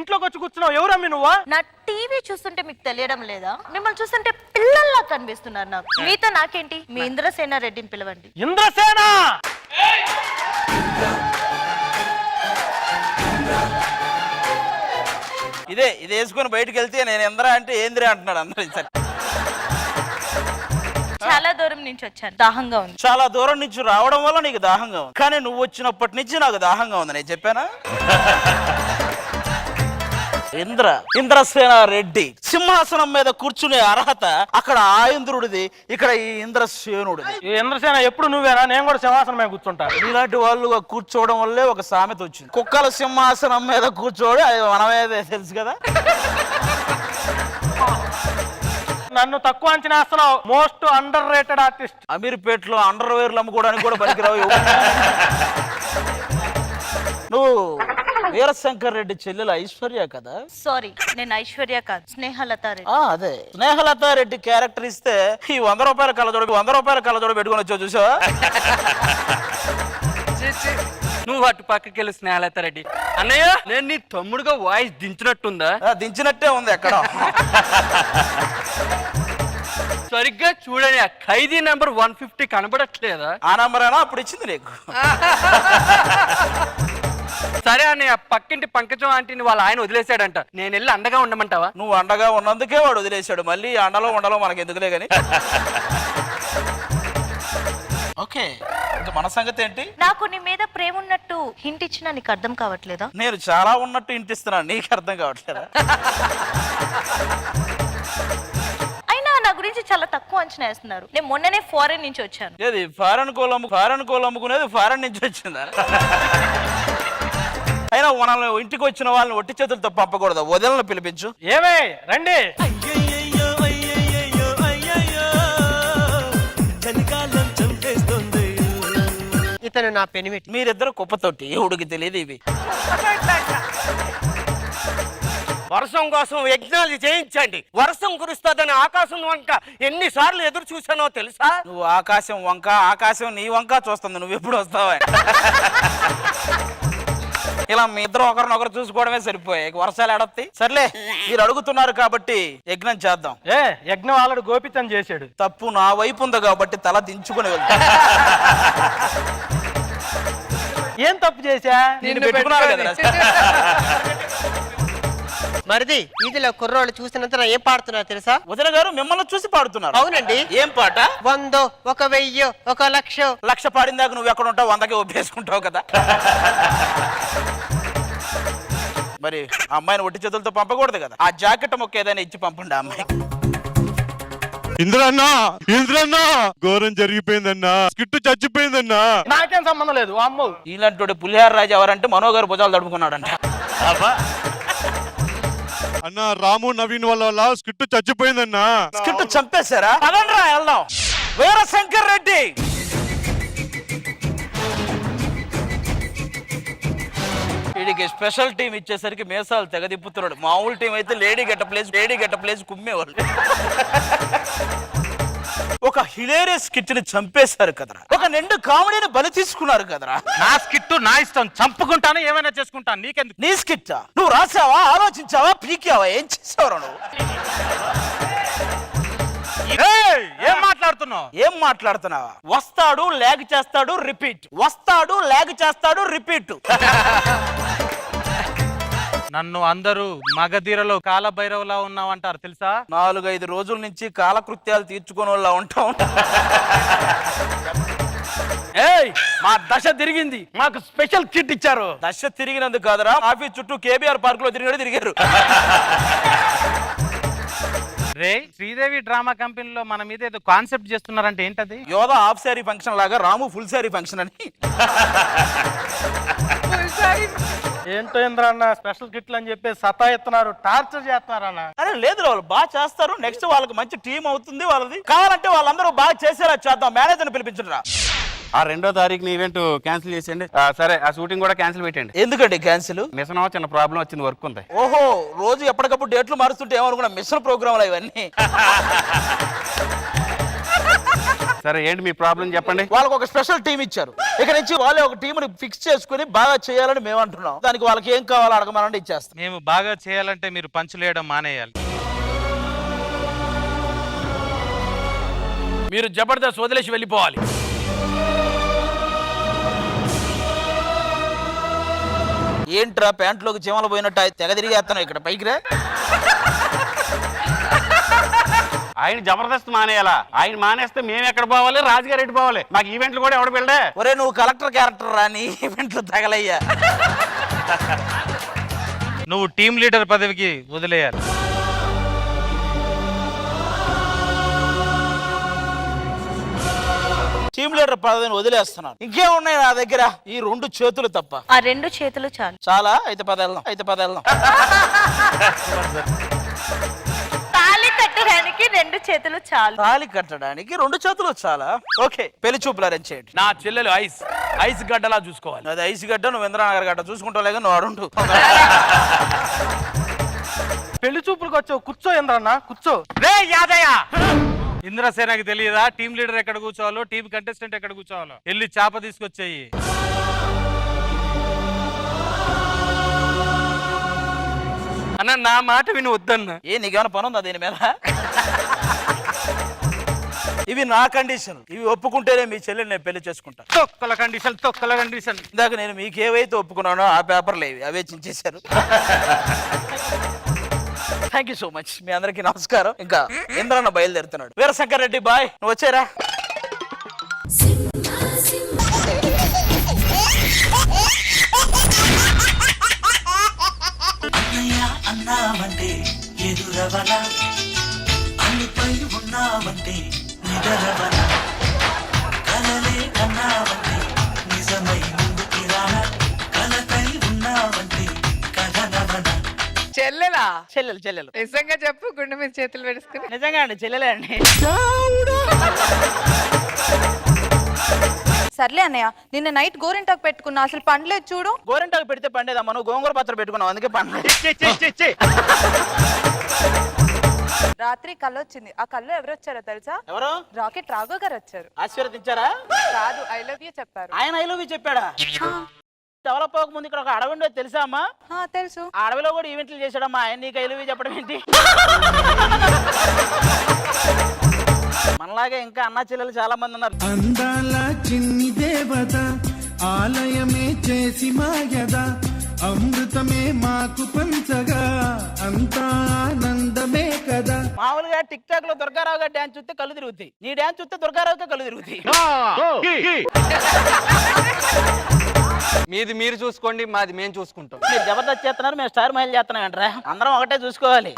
ఇంట్లోకి వచ్చి కూర్చున్నావు? ఎవరమ్మి నువ్వా? నా టీవీ చూస్తుంటే మీకు తెలియడం లేదా? మిమ్మల్ని చూస్తుంటే పిల్లల్లా కనిపిస్తున్నారు నాకు. మీతో నాకేంటి? మీ ఇంద్రసేన రెడ్డిని పిలవండి. ఇంద్రసేన! ఇది వేసుకుని బయటకు వెళ్తే నేను ఎందరా అంటే ఏందిరా అంటున్నాడు అందరూ. చాలా దూరం నుంచి వచ్చాను, దాహంగా ఉంది. చాలా దూరం నుంచి రావడం వల్ల నీకు దాహంగా ఉంది, కానీ నువ్వు వచ్చినప్పటి నుంచి నాకు దాహంగా ఉంది. నేను చెప్పానా? ఇంద్రసేన రెడ్డి సింహాసనం మీద కూర్చునే అర్హత అక్కడ ఆ ఇంద్రుడిది, ఇక్కడ ఈ ఇంద్రసేనుడిది. ఈ ఇంద్రసేన ఎప్పుడు నువ్వేనా? నేను కూడా సింహాసనం మీద కూర్చుంటా. ఇలాంటి వాళ్ళు కూర్చోవడం వల్లే ఒక సామెత వచ్చింది, కుక్కల సింహాసనం మీద కూర్చోవడం. అది మనమేదే తెలుసు కదా. నన్ను తక్కువ అంచనా వేస్తున్నావు. Most underrated artist. అమీర్పేటలో అండర్ వేర్లు అమ్ముకోవడానికి కూడా పనికిరావు. నువ్వు వీరశంకర్ రెడ్డి చెల్లెలు ఐశ్వర్య కదా? సారీ, నేను ఐశ్వర్య కాదు, స్నేహలత రెడ్డి. అదే స్నేహలత రెడ్డి క్యారెక్టర్ ఇస్తే ఈ 100 రూపాయల కళ్ళజోడు పెట్టుకొని వచ్చావు చూసావా? నువ్వు అటు పక్కకి వెళ్ళి స్నేహలత రెడ్డి. అన్నయ్య, నేను నీ తమ్ముడుగా వాయిస్ దించినట్టుందా? దించినట్టే ఉంది ఎక్కడ. సరిగ్గా చూడని ఆ ఖైదీ నెంబర్ 150 కనబడట్లేదా? ఆ నంబర్ అయినా అప్పుడు ఇచ్చింది నీకు. సరే అన్నయ్య, పక్కింటి పంకజం ఆంటీని వాళ్ళ ఆయన వదిలేశాడంట. నేను వెళ్ళి అండగా ఉండమంటావా? నువ్వు అండగా ఉన్నందుకే వాడు వదిలేశాడు. మళ్ళీ అండలో ఉండలో మనకి ఎందుకులే గాని. ఓకే, ఇంకా మన సంగతి ఏంటి? నాకు నీ మీద ప్రేమ ఉన్నట్టు హింట్ ఇచ్చినా నీకు అర్థం కావట్లేదా? నేను చాలా ఉన్నట్టు ఇంటిస్తున్నాను, నీకు అర్థం కావట్లేదా? అయినా నా గురించి చాలా తక్కువ అంచనా వేస్తున్నారు. నేను మొన్ననే ఫారెన్ నుంచి వచ్చాను. ఏది ఫారెన్ కోల్ అమ్ముకునేది ఫారెన్ నుంచి వచ్చిందా? అయినా మనల్ని ఇంటికి వచ్చిన వాళ్ళని ఒట్టి చేతులతో పంపకూడదు, వదలను పిలిపించు. ఏమే రండి. ఇతను నా పెనిమిటి. మీరిద్దరు కుప్పతోటి, ఎవడికి తెలియదు ఇవి. వర్షం కోసం యజ్ఞాలు చేయించండి. వర్షం కురుస్తుందని ఆకాశం వంక ఎన్నిసార్లు ఎదురు చూసానో తెలుసా? నువ్వు ఆకాశం వంక, ఆకాశం నీ వంక చూస్తుంది. నువ్వు ఎప్పుడు వస్తావా? ఇలా మీ ఇద్దరు ఒకరినొకరు చూసుకోవడమే సరిపోయాయి, వర్షాలు ఎడతాయి. సర్లే, మీరు అడుగుతున్నారు కాబట్టి యజ్ఞం చేద్దాం. యజ్ఞం ఆల్రెడీ గోపితం చేశాడు. తప్పు నా వైపు ఉంది కాబట్టి తల దించుకుని వెళ్తా. ఏం తప్పు చేశా? నిన్ను పెట్టుకున్నారు కదా. మరిది, వీధిలో కుర్రోళ్ళు చూసినంత ఏం పాడుతున్నారు తెలుసా? వదిన గారు మిమ్మల్ని చూసి పాడుతున్నారు. అవునండి. ఏం పాట? 100, 1000, 1,00,000. లక్ష పాడిందాక నువ్వు ఎక్కడ ఉంటావు? 100కే ఒప్పేసుకుంటావు కదా. మరి అమ్మాయిని ఒట్టి చేతులతో పంపకూడదు కదా. ఆ జాకెట్ మొక్క ఏదైనా ఇచ్చి పంపండి అమ్మాయి. ఇంద్రన్నా ఘోరం జరిగిపోయిందన్నా, స్కిట్ చచ్చిపోయిందన్నా. నాకేం సంబంధం లేదు. అమ్మో, ఇలాంటి పులిహార రాజు ఎవరంటే మనోగారు భుజాలు తడుపుకున్నాడంట. అన్నా, రాము నవీన్ వల్ల స్కిట్ చచ్చిపోయిందన్నా. స్కిట్ చంపేశారా? పదండ్రా వెళ్దాం. వీరశంకర్ రెడ్డి వీడికి స్పెషల్ టీం ఇచ్చేసరికి మేసాలు తెగదిప్పుతున్నాడు. మామూలు టీం అయితే లేడీ గెట ప్లేస్ కుమ్మేవాళ్ళు. ఒక హిలేరియస్ స్కిట్ ని చంపేశారు కదరా. ఒక నిండు కామెడీని బలి తీసుకున్నారు కదరా. నా స్కిట్ నా ఇష్టం, చంపుకుంటాను, ఏమైనా చేసుకుంటాను, నీకెందుకు? నీ స్కిట్ నువ్వు రాసావా, ఆలోచించావా, పీకావా, ఏం చేసావరా నువ్వు? ఏం మాట్లాడుతున్నావా? వస్తాడు, ల్యాగ్ చేస్తాడు, రిపీట్. వస్తాడు, ల్యాగ్ చేస్తాడు, రిపీట్. నన్ను అందరూ మగధీరలో కాలభైరవలా ఉన్నావంటారు తెలుసా? 4-5 రోజుల నుంచి కాలకృత్యాలు తీర్చుకునే వాళ్ళ ఉంటాం. మా దశ తిరిగింది, మాకు స్పెషల్ కిట్ ఇచ్చారు. దశ తిరిగినందుకు కాదురా, ఆఫీస్ చుట్టూ కేబీఆర్ పార్క్ లో తిరిగారు. రే, శ్రీదేవి డ్రామా కంపెనీలో మన మీద ఏదో కాన్సెప్ట్ చేస్తున్నారంటే ఏంటది? యోధా హాఫ్ శారీ ఫంక్షన్ లాగా రాము ఫుల్ శారీ ఫంక్షన్ అని. ఏంటో ఇంద్ర అన్న, స్పెషల్ కిట్లు అని చెప్పి సతాయిస్తున్నారు, టార్చర్ చేస్తున్నారు అన్న. అరే లేదు, వాళ్ళు బాగా చేస్తారు. నెక్స్ట్ వాళ్ళకి మంచి టీం అవుతుంది వాళ్ళది. కావాలంటే వాళ్ళందరూ బాగా చేసేలా చేద్దాం. మేనేజర్ని పిలిపించరా. ఆ 2వ తారీఖున ఈవెంట్ క్యాన్సిల్ చేసేయండి. సరే, ఆ షూటింగ్ కూడా క్యాన్సిల్ పెట్టండి. ఎందుకండి క్యాన్సిల్? మిషన్ చిన్న ప్రాబ్లం వచ్చింది, వర్క్ ఉంది. ఓహో, రోజు ఎప్పటికప్పుడు డేట్లు మారుస్తుంటే ఏమనుకున్నా మిషన్ ప్రోగ్రాంలు ఇవన్నీ. సరే ఏంటి మీ ప్రాబ్లం చెప్పండి. వాళ్ళకి ఒక స్పెషల్ టీం ఇచ్చారు. ఇక నుంచి వాళ్ళే ఒక టీంని ఫిక్స్ చేసుకుని బాగా చేయాలని మేము అంటున్నాం. దానికి వాళ్ళకి ఏం కావాలో అడగమనండి, ఇచ్చేస్తాం. మేము బాగా చేయాలంటే మీరు పంచులేయడం మానేయాలి. మీరు జబర్దస్త్ వదిలేసి వెళ్ళిపోవాలి. ఏంట్రా ప్యాంట్లోకి చీమలు పోయినట్టు తెగ తిరిగేస్తున్నావు ఇక్కడ పైకి రా. ఆయన జబర్దస్త్ మానేయాలా? ఆయన మానేస్తే మేము ఎక్కడ పోవాలి? రాజుగారు ఎటు పోవాలి? మాకు ఈవెంట్లు కూడా ఎవడు వెళ్ళే? ఒరే నువ్వు కలెక్టర్ క్యారెక్టర్ రాని ఈవెంట్లు తగలయ్యా. నువ్వు టీం లీడర్ పదవికి వదిలేయాలి. టీం లీడర్ పదవిని వదిలేస్తున్నాను. ఇంకేమున్నాయి నా దగ్గర? ఈ 2 చేతులు తప్ప. ఆ 2 చేతులు చాలు. చాలా అయితే పదేళ్దాం. తాళి కట్టడానికి 2 చేతులు చాలు. తాళి కట్టడానికి 2 చేతులు చాలా. ఓకే, పెళ్లి చూపులు అరేంజ్ చేయండి. నా చెల్లెలు ఐస్ గడ్డలా చూసుకోవాలి. అది ఐస్ గడ్డ, నువ్వు ఇంద్రానగర్ గడ్డ చూసుకుంటావులేగా, నువ్వు అడుంటు. పెళ్లి చూపులకు వచ్చావు, కూర్చో ఇంద్రన్న కూర్చో. రే యాదయ్య, ఇంద్రసేనకి తెలియదా టీం లీడర్ ఎక్కడ కూర్చోవాలో, టీం కంటెస్టెంట్ ఎక్కడ కూర్చోవాలో? వెళ్ళి చాప తీసుకొచ్చేయి. అన్న నా మాట విని వద్దన్న. ఏ నీకేమైనా పని ఉందా దీని మీద? ఇవి నా కండిషన్. ఇవి ఒప్పుకుంటేనే మీ చెల్లెని నేను పెళ్లి చేసుకుంటా. తొక్కల కండిషన్. ఇందాక నేను మీకు ఏవైతే ఒప్పుకున్నానో ఆ పేపర్లు అవే చించేశారు. Thank you so much. మీ అందరికీ నమస్కారం. ఇంకా ఇంద్రన్న బయలుదేరుతున్నాడు. వీరశంకర్ రెడ్డి బాయ్, నువ్వు వచ్చారా? అన్నావంటే ఎదురవన, అన్నిపై ఉన్నావంటే నిదరవన, కలలే అన్నావంటే నిజమై ముందుకి రాన, కలకై ఉన్నావంటే కథనవన. చెల్లెలా? చెల్లెలు నిజంగా చెప్పు, గుండె మీద చేతులు పెట్టుకుని. నిజంగా అండి, చెల్లెలే అండి. సర్లే అన్నయ్య, నిన్న నైట్ గోరింటాకు పెట్టుకున్నా, అసలు పండలేదు చూడు. గోరింటాకు పెడితే పండేదమ్మా, నువ్వు గోంగూర పత్రం పెట్టుకున్నావు అందుకే పండలేదు. రాత్రి కళ్ళు వచ్చింది. ఆ కళ్ళు ఎవరు వచ్చారో తెలుసా? ఎవరు? రాకెట్ రాఘవ్ గారు వచ్చారు. ఆశీర్వదించారా? కాదు, ఐ లవ్ యూ చెప్పారు. ఆయన ఐ లవ్ యూ చెప్పాడా? డెవలప్ అవ్వక ముందు ఇక్కడ ఒక అడవి ఉండేది తెలుసా అమ్మా? తెలుసు. ఆ అడవిలో కూడా ఈవెంట్లు చేశాడమ్మా ఆయన. నీకు ఐ లవ్ యూ చెప్పడం ఏంటి? మనలాగే ఇంకా అన్నా చెల్లెలు చాలా మంది ఉన్నారు. అందాల చిన్ని దేవత ఆలయమే చేసి మాయద, అమృతమే మాకు పంచగా అంతా ఆనందమే కదా. మామూలుగా టిక్ టాక్ లో దుర్గారావు గారు డాన్స్ చూస్తే కళ్ళు తిరుగుతాయి. నీ డాన్స్ చూస్తే దుర్గారావుకే కళ్ళు తిరుగుతాయి. మీది మీరు చూసుకోండి, మాది మేము చూసుకుంటాం. మీరు జబర్దస్త్ చేస్తున్నారు, మేము స్టార్ మహల్ చేస్తున్నాం అంటారా? అందరం ఒకటే చూసుకోవాలి.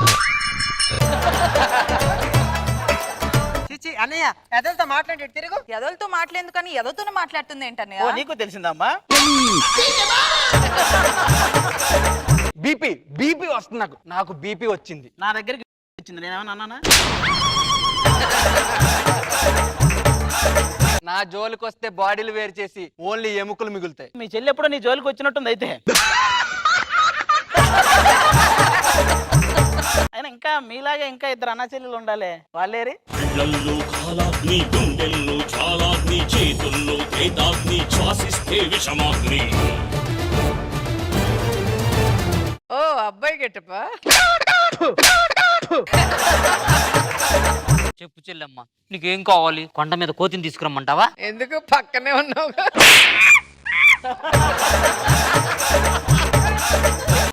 అన్నయ్య ఎదలతో మాట్లాడి తిరుగు. ఎదలతో మాట్లాడేందుకు కానీ ఎదలతోనే మాట్లాడుతుంది ఓ ఏంటన్నయ్య? నీకు తెలిసిందమ్మా? బీపీ వస్తుంది నాకు బీపీ వచ్చింది. నా దగ్గరికి వచ్చింది, నేనేమన్నా అన్నానా? నా జోలికి వస్తే బాడీలు వేరు చేసి ఓన్లీ ఎముకలు మిగులుతాయి. మీ చెల్లి ఎప్పుడో నీ జోలికి వచ్చినట్టుంది అయితే. అయినా ఇంకా మీలాగే ఇంకా 2 అన్నా చెల్లెలు ఉండాలి. వాళ్ళేరి? ఓ అబ్బాయి గెటపా? చెప్పు చెల్లెమ్మ, నీకేం కావాలి? కొండ మీద కోతిని తీసుకురమ్మంటావా? ఎందుకు పక్కనే ఉన్నావు?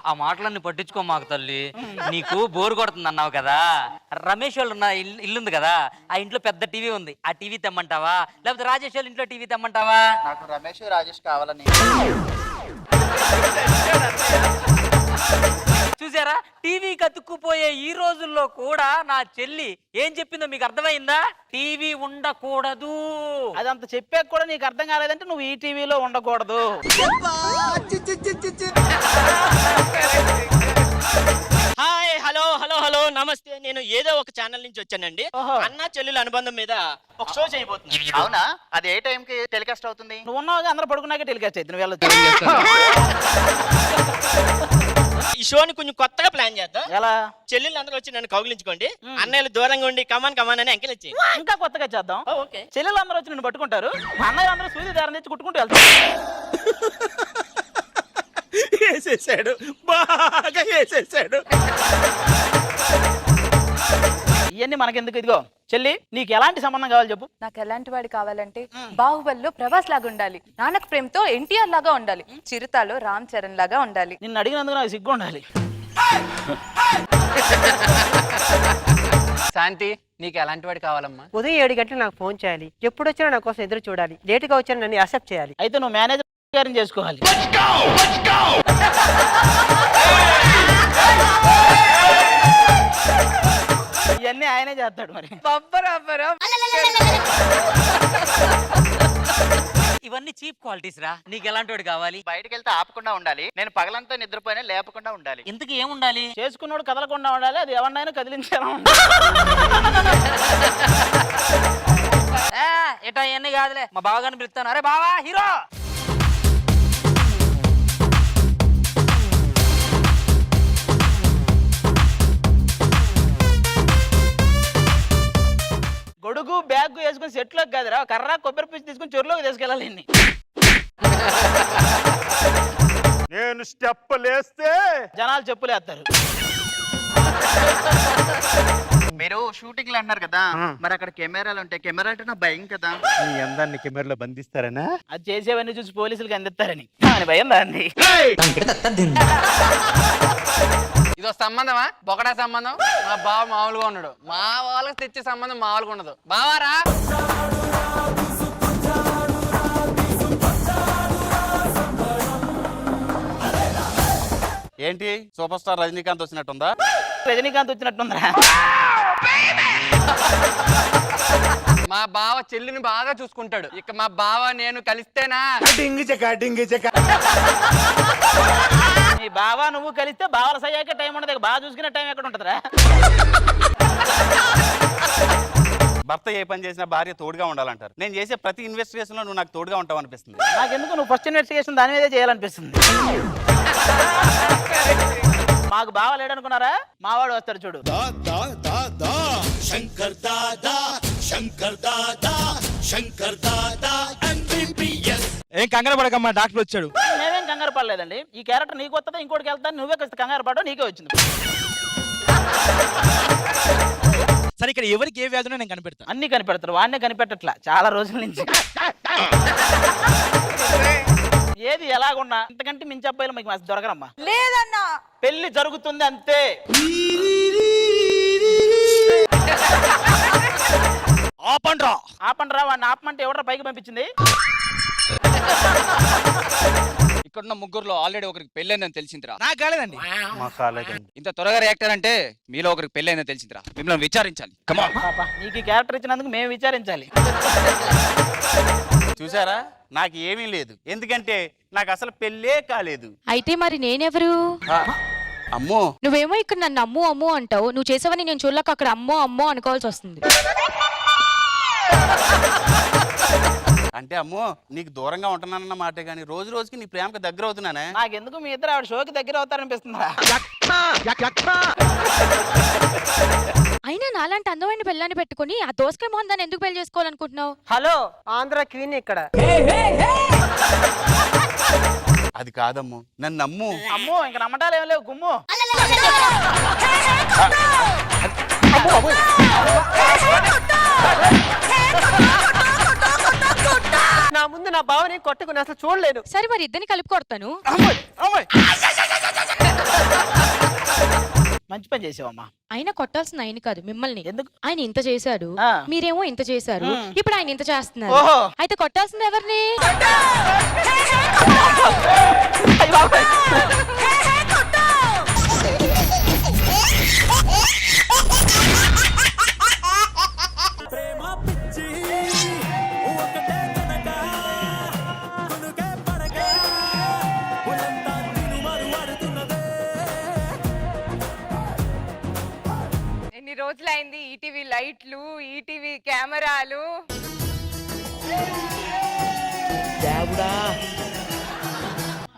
ఆ మాటలన్నీ పట్టించుకో మాకు తల్లి. నీకు బోర్ కొడుతుంది అన్నావు కదా, రమేష్ వాళ్ళు ఉన్న ఇల్లుంది కదా, ఆ ఇంట్లో పెద్ద టీవీ ఉంది. ఆ టీవీ తెమ్మంటావా, లేకపోతే రాజేష్ వాళ్ళ ఇంట్లో టీవీ తెమ్మంటావా? నాకు రమేష్ రాజేష్ కావాలని. చూసారా, టీవీ కతుక్కుపోయే ఈ రోజుల్లో కూడా నా చెల్లి ఏం చెప్పిందో మీకు అర్థమైందా? టీవీ ఉండకూడదు. అదంత చెప్పాక కూడా నీకు అర్థం కాలేదంటే నువ్వు ఈ టీవీలో ఉండకూడదు. హాయ్, హలో హలో హలో నమస్తే. నేను ఏదో ఒక ఛానల్ నుంచి వచ్చానండి. అన్నా చెల్లెల అనుబంధం మీద ఒక షో చేయబోతున్నాను. అవునా? అది ఏ టైం కి టెలికాస్ట్ అవుతుంది? నువ్వు ఉన్నావుగా, అందరూ పడుకున్నాక టెలికాస్ట్ అవుతుంది. నువ్వు వెళ్ళొచ్చు. ఈ షోని కొంచెం కొత్తగా ప్లాన్ చేద్దాం. ఎలా? చెల్లెళ్ళు అందరూ వచ్చి నన్ను కౌగిలించుకోండి, అన్నయ్యలు దూరంగా ఉండి కమాన్ కమాన్ అని ఎంకరేజ్ చేయండి. ఇంకా కొత్తగా చేద్దాం. ఓకే. చెల్లెలు అందరూ వచ్చి నిన్ను పట్టుకుంటారు, అన్నయ్య అందరూ సూది దారం తెచ్చి కుట్టుకుంటూ వెళ్తారు. వేసేసాడు, బాగా వేసేసాడు. ఇవన్నీ మనకెందుకు? ఇదిగో చెల్లి, నీకు ఎలాంటి సంబంధం కావాలి చెప్పు. నాకు ఎలాంటి వాడు కావాలంటే బాహుబలిలో ప్రభాస్ లాగా ఉండాలి, నానక్ ప్రేమతో ఎన్టీఆర్ లాగా ఉండాలి, చిరుతలో రామ్ చరణ్ లాగా ఉండాలి. నిన్ను అడిగినందుకు నాకు సిగ్గు ఉండాలి. శాంతి, నీకు ఎలాంటి వాడు కావాలమ్మా? ఉదయం 7 గంటలకు నాకు ఫోన్ చేయాలి, ఎప్పుడు వచ్చినా నా కోసం ఎదురు చూడాలి, లేటుగా వచ్చినా నన్ను యాక్సెప్ట్ చేయాలి. అయితే నువ్వు మేనేజర్ గారిని చేసుకోవాలి. ఇవన్నీ ఆయనే చేస్తాడు. మరి ఇవన్నీ చీప్ క్వాలిటీస్ రా. నీకు ఎలాంటి వాడు కావాలి? బయటకు వెళ్తే ఆపకుండా ఉండాలి, నేను పగలంతా నిద్రపోయినా లేపకుండా ఉండాలి. ఇంతకు ఏముండాలి? చేసుకున్నోడు కదలకుండా ఉండాలి, అది ఎవరినైనా కదిలించేలా ఎటా ఇవన్నీ కాదులే. మా బావగారిని పిలుస్తాను. అరే బావా, హీరో. గొడుగు బ్యాగ్ వేసుకుని సెట్లోకి కాదురా, కర్ర కొబ్బరి పీచు తీసుకుని చెరువులోకి తీసుకెళ్ళాలి. నేను స్టెప్ లేస్తే జనాలు చెప్పులు వేస్తారు. మీరు షూటింగ్ లో అన్నారు కదా, మరి అక్కడ కెమెరాలు ఉంటాయి, కెమెరా అంటే నా భయం కదా. నీ అందాన్ని కెమెరాలో బంధిస్తారనా? అది చేసేవన్నీ చూసి పోలీసులకు అందిస్తారని అని భయం దాన్ని. ఇదో సంబంధమా? బొకడా సంబంధం. మా బావ మామూలుగా ఉన్నాడు, మా వాళ్ళకి తెచ్చే సంబంధం మామూలుగా ఉండదు. బావారా, ఏంటి సూపర్ స్టార్ రజనీకాంత్ వచ్చినట్టుందా? రజనీకాంత్ వచ్చినట్టుందా? మా బావ చెల్లిని బాగా చూసుకుంటాడు. ఇక మా బావ నేను కలిస్తేనా నీ బావ నువ్వు కలిస్తే బావల సయ్యాక టైం ఉండదు, బాగా చూసుకునే టైం ఎక్కడ ఉంటుందిరా? భర్త ఏ పని చేసినా భార్య తోడుగా ఉండాలంటారు. నేను చేసే ప్రతి ఇన్వెస్టిగేషన్ లో నువ్వు నాకు తోడుగా ఉంటావు అనిపిస్తుంది. నాకెందుకు నువ్వు ఫస్ట్ ఇన్వెస్టిగేషన్ దాని మీదే చేయాలనిపిస్తుంది. మాకు బావ లేడనుకున్నారా? మావాడు వస్తాడు చూడు. శంకర్ దాదా శంకర్ దాదా శంకర్ దాదా MBBS. ఏం కంగారు పడకమ్మా, డాక్టర్ వచ్చాడు. మేమేం కంగారు పడలేదండి. ఈ క్యారెక్టర్ నీకు వస్తుందా ఇంకోటికి వెళ్తాను, నువ్వే కొంచెం కంగారు పడవు, నీకే వచ్చింది. సరే, ఇక్కడ ఎవరికి ఏ వ్యాధునో నేను కనిపెడతాను. అన్ని కనిపెడతారు, వాడినే కనిపెట్టట్లా చాలా రోజుల నుంచి. ఏది ఎలాగున్నా ఇంతకంటే మించి అబ్బాయిలు మీకు మస్తు దొరకరమ్మా. లేదన్నా, పెళ్లి జరుగుతుంది అంతే. ఆపండ్రా. ఆపండ్రా, వాడిని ఆపమంటే ఎవడరా పైకి పంపించింది? ఇక్కడున్న ముగ్గురులో ఆల్రెడీ ఒకరికి పెళ్ళైందని తెలిసిందిరా. నాకు కాలేదండి. ఇంత త్వరగా రియాక్టర్ అంటే మీలో ఒకరికి పెళ్ళైందని తెలిసిందిరా. మిమ్మల్ని విచారించాలి. కమాన్. పాపా, నీకు ఈ క్యారెక్టర్ ఇచ్చినందుకు మేము విచారించాలి. చూసారా, నాకు ఏమీ లేదు, ఎందుకంటే నాకు అసలు పెళ్ళే కాలేదు. అయితే మరి నేనెవరు? అమ్మో, నువ్వేమో ఇక్కడ నన్ను అమ్ము అమ్ము అంటావు, నువ్వు చేసావని నేను చూడలేక అక్కడ అమ్మో అమ్మో అనుకోవాల్సి వస్తుంది. అంటే అమ్మో నీకు దూరంగా ఉంటున్నానన్న మాటే కానీ రోజు రోజుకి నీ ప్రేమకు దగ్గర అవుతున్నానే. నాకెందుకు మీ ఇద్దరు ఆవిడ షోకి దగ్గర అవుతారనిపిస్తుందా? అయినా నాలాంటి అందమైన పిల్లని పెట్టుకుని ఆ దోసకాయ మొహం దాన్ని ఎందుకు పెళ్లి చేసుకోవాలనుకుంటున్నావు? హలో, ఆంధ్ర క్వీన్ ఇక్కడ. అది కాదమ్ము, నన్ను నమ్ము. అమ్మో, ఇంక నమ్మటాలు ఏం లేవు, గుమ్ము. నా ముందు నా బావని కొట్టుకుని అసలు చూడలేను. సరే, మరి ఇద్దరిని కలిపి కొడతాను. మంచి పని చేసావమ్మా. ఆయన కొట్టాల్సిన ఆయన కాదు, మిమ్మల్ని. ఎందుకు? ఆయన ఇంత చేశాడు, మీరేమో ఇంత చేశారు, ఇప్పుడు ఆయన ఇంత చేస్తున్నారు. ఓహో. అయితే కొట్టాల్సింది ఎవరిని? ఎన్ని రోజులైంది ఈటీవీ లైట్లు, ఈటీవీ కెమెరాలు.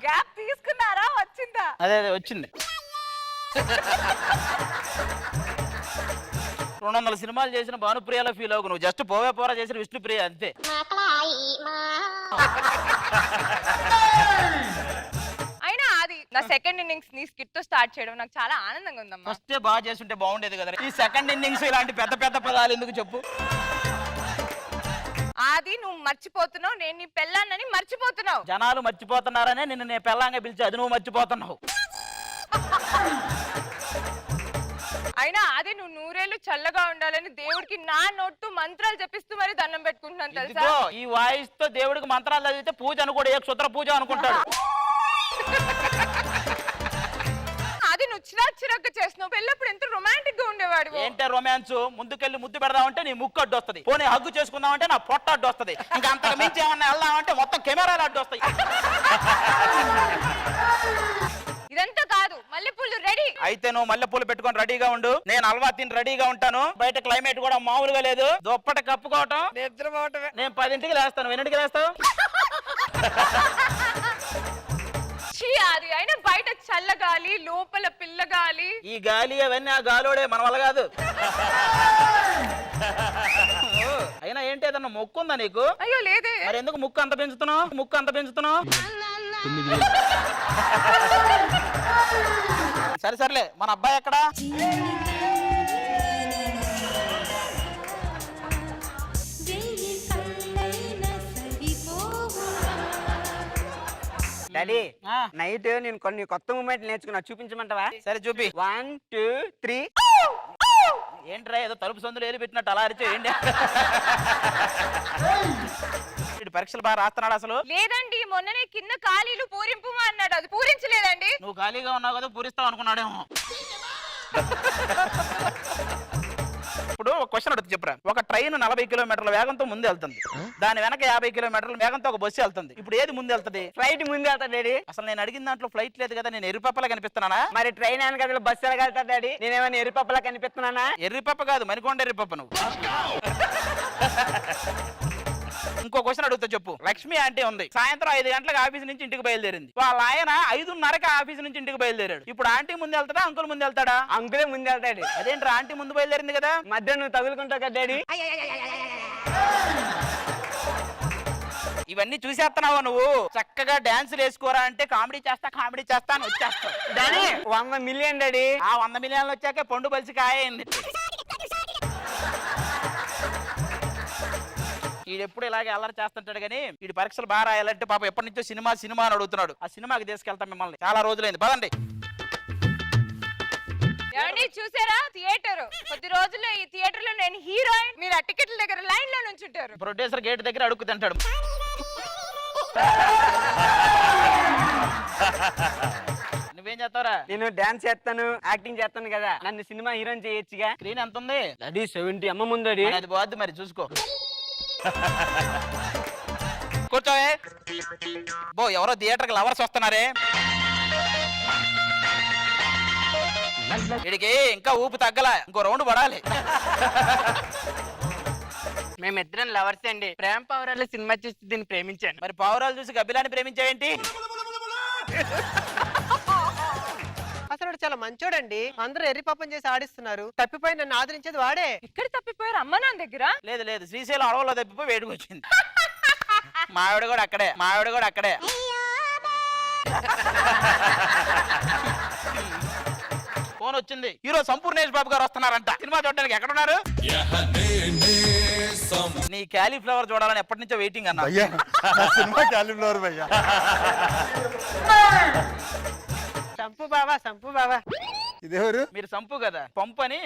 గ్యాప్ తీసుకున్నారా? వచ్చిందా? అదే వచ్చింది. $200 సినిమాలు చేసిన భానుప్రియలో ఫీల్ అవ్వకు, నువ్వు జస్ట్ పోవే పోరా చేసిన విష్ణుప్రియ అంతే. అయినా అది నా సెకండ్ ఇన్నింగ్స్ నీ స్కిట్ తో స్టార్ట్ చేయడం నాకు చాలా ఆనందంగా ఉందమ్మా. ఫస్టే బాగా చేస్తుంటే బాగుండేది కదా. ఈ సెకండ్ ఇన్నింగ్స్ ఇలాంటి పెద్ద పెద్ద పదాలు ఎందుకు చెప్పు. అది నువ్వు మర్చిపోతున్నావు, నేను నీ పెళ్ళాన్నని మర్చిపోతున్నావు. జనాలు మర్చిపోతున్నారనే నిన్ను నేను పెళ్ళంగా పిలిచి అది నువ్వు మర్చిపోతున్నావు. అయినా అది నువ్వు నూరేళ్ళు చల్లగా ఉండాలని దేవుడికి నా నోట్టు మంత్రాలు జపిస్తూ మరి దండం పెట్టుకుంటున్నాను తెలుసా. ఇదిగో ఈ వాయిస్ తో దేవుడికి మంత్రాలు చదివితే పూజ అనుకోడు, ఏ క్షుద్ర పూజ అనుకుంటాడు. అది నువ్వు చిరాకు చేస్తున్నావు. పెళ్ళప్పుడు ఎంత రొమాంటిక్ గా ఉండేవాడు. ఏంటే రొమాన్స్? ముందుకెళ్ళి ముద్దు పెడదామంటే నీ ముక్కు అడ్డు వస్తుంది, పోనీ హగ్గు చేసుకుందామంటే నా పొట్ట అడ్డు వస్తుంది, ఇంకా అంతకు మించి ఏమన్నా వెళ్దామంటే మొత్తం కెమెరాలు అడ్డు వస్తాయి. ఇదంతా కాదు, మల్లెపూలు రెడీ. అయితే నువ్వు మల్లెపూలు పెట్టుకొని రెడీగా ఉండు, నేను అల్వా తిని రెడీగా ఉంటాను. బయట క్లైమేట్ కూడా మామూలుగా లేదు, దుప్పటి కప్పుకోవటం నిద్రపోవటమే. నేను 10ంటికి లేస్తాను, 8ంటికి లేస్తావు. అది అయినా బయట చల్లగాలి, లోపల పిల్లగాలి. ఈ గాలి అవన్నీ ఆ గాలోడే, మన వల్ల కాదు. అయినా ఏంటి ఏదన్నా మొక్కు ఉందా నీకు? అయ్యో లేదే. మరి ఎందుకు ముక్కు అంత పెంచుతున్నావు? సరే సర్లే, మన అబ్బాయి ఎక్కడా? డాడీ నైట్ నేను కొన్ని కొత్త మూమెంట్ నేర్చుకున్నా, చూపించమంటావా? సరే చూపి. 1 2 3. ఏంట్రా ఏదో తలుపు సందులు ఏలి పెట్టినట్టు అలా అరిచే ఏంటి? పరీక్షలు బాగా రాస్తున్నాడు అసలు? లేదండి, మొన్ననే కింద ఖాళీలు పూరింపు అన్నాడు, అది పూరించలేదండి. నువ్వు ఖాళీగా ఉన్నావు కదా, పూరిస్తావు అనుకున్నాడేమో. ఇప్పుడు ఒక క్వశ్చన్ అడుగుతుంది, చెప్పురా. ఒక ట్రైన్ 40 కిలోమీటర్ల వేగంతో ముందు వెళ్తుంది, దాని వెనక 50 కిలోమీటర్ల వేగంతో ఒక బస్సు వెళ్తుంది. ఇప్పుడు ఏది ముందు వెళ్తుంది? ఫ్లైట్ ముందు వెళ్తాడు డాడీ. అసలు నేను అడిగిన దాంట్లో ఫ్లైట్ లేదు కదా, నేను ఎర్రిపప్పలా కనిపిస్తున్నానా? మరి ట్రైన్ వెనక బస్సు ఎలా వెళ్తాడు డాడీ? నేనేమైనా ఎరుపప్పలా కనిపిస్తున్నానా? ఎర్రిపప్ప కాదు, మణికొండ ఎర్రిపప్ప నువ్వు. ఇంకో క్వశ్చన్ అడుగుతా చెప్పు. లక్ష్మి ఆంటీ ఉంది, సాయంత్రం 5 గంటలకు ఆఫీస్ నుంచి ఇంటికి బయలుదేరింది. వాళ్ళ ఆయన 5:30కి ఆఫీస్ నుంచి ఇంటికి బయలుదేరాడు. ఇప్పుడు ఆంటీ ముందు వెళ్తాడా, అంకుల్ ముందు వెళ్తాడా? అంకులే ముందు వెళ్తాడు. అదేంటి ఆంటీ ముందు బయలుదేరింది కదా? మధ్య నువ్వు తగులుకుంటావు కదా డాడీ. ఇవన్నీ చూసేస్తున్నావా నువ్వు? చక్కగా డాన్సులు వేసుకోరా అంటే కామెడీ చేస్తా అని వచ్చేస్తావు. Daddy 100 million daddy. ఆ 100 మిలియన్లు వచ్చాకే పండు బలిసి కాయింది. వీడెప్పుడు ఇలాగే అల్లరి చేస్తుంటాడు కానీ వీడి పరీక్షలు బాగా రాయాలంటే పాప ఎప్పటి నుంచో సినిమా అని అడుగుతున్నాడు. ఆ సినిమాకి తీసుకెళ్తాం మిమ్మల్ని, చాలా రోజులైంది, పదండి. ఏమండి చూసారా థియేటర్? కొద్ది రోజుల్లో ఈ థియేటర్ లో నేను హీరోయిన్, మీరు ఆ టికెట్ల దగ్గర లైన్ లో నుంచుంటారు. ప్రొడ్యూసర్ గేట్ దగ్గర అడుగు తింటాడు. నువ్వేం చేస్తావురా? నేను డాన్స్ చేస్తాను, యాక్టింగ్ చేస్తాను కదా, నన్ను సినిమా హీరోయిన్ చేయొచ్చుగా. స్క్రీన్ ఎంత ఉంది? డాడీ 70 అమ్మ ముందడి. అది పోద్ది మరి, చూసుకో. కూర్చోవే. బో ఎవరో థియేటర్కి లవర్స్ వస్తున్నారే. వీడికి ఇంకా ఊపు తగ్గల, ఇంకో రౌండ్ పడాలి. మేమిద్దరం లవర్స్ అండి. ప్రేమ పావురాలు సినిమా చూసి దీన్ని ప్రేమించాను. మరి పావురాలు చూసి గబ్బిలాన్ని ప్రేమించావేంటి? అసలు చాలా మంచోడండి, అందరూ ఎర్రి పాపం చేసి ఆడిస్తున్నారు, తప్పిపోయి నన్ను ఆదరించేది వాడే. ఇక్కడ తప్పిపోయారు అమ్మ నాన్న దగ్గర? లేదు శ్రీశైలం అడవుల్లో తప్పిపోయి వేడికి వచ్చింది. మావిడ కూడా అక్కడే. ఫోన్ వచ్చింది, హీరో సంపూర్ణేష్ బాబు గారు వస్తున్నారంట సినిమా చూడడానికి. ఎక్కడున్నారు? నీ క్యాలీఫ్లవర్ చూడాలని ఎప్పటి నుంచో వెయిటింగ్ అన్నా. సినిమా క్యాలీఫ్లవర్ భయ్యా. సంపు బావా. ఇదేవరు? మీరు సంపు కదా, పంపని.